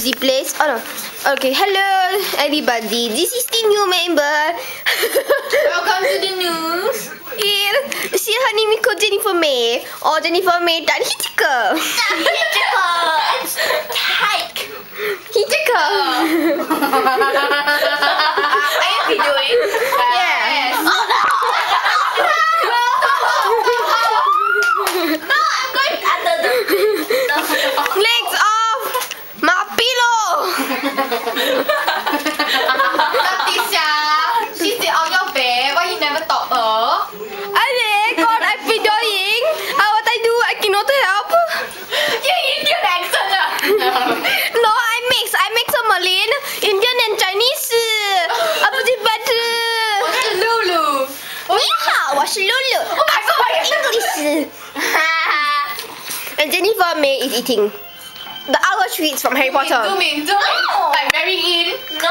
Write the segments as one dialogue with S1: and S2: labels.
S1: The place. Oh no. Okay, hello everybody. This is the new member.
S2: Welcome to the news.
S1: Here, see her name is Jennifer May. Or Jennifer May dan Hitchcock.
S2: It's cake.
S1: Hitchcock.
S2: Are you videoing?
S1: Yes.
S2: Oh no! No, I'm going under the
S1: Legs off my pillow.
S2: Leticia, she's still on your bed. Why you never talk her?
S1: Alek, what I'm videoing. What I do, I cannot help.
S2: You Indian accent.
S1: No, I mix some Malay, Indian and Chinese. Apa sih batu?
S2: Lulu.
S1: 你好，我是 Lulu.
S2: Oh my god.
S1: English. And Jennifer May is eating the other sweets from Harry Potter.
S2: Zoom in. Like very in. No.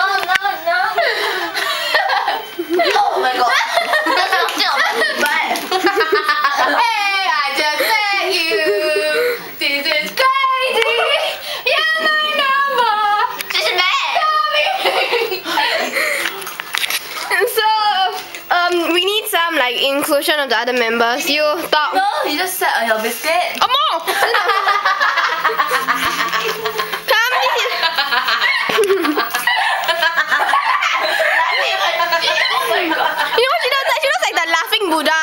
S1: Oh my god.
S2: Hey, I just met you. This is crazy. You're my number.
S1: This is bad. And so, we need some like inclusion of the other members. You talk.
S2: No, you just sat on your biscuit.
S1: Amo! Come here.
S2: Oh my god.
S1: You know what she does? She looks like the laughing Buddha.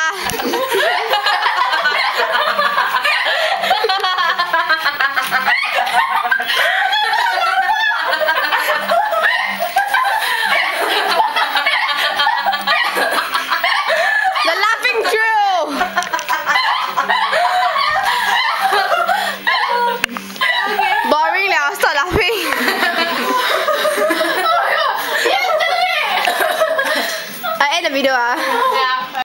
S1: The laughing Jew. Boring now. Stop laughing. I end the video.
S2: Yeah.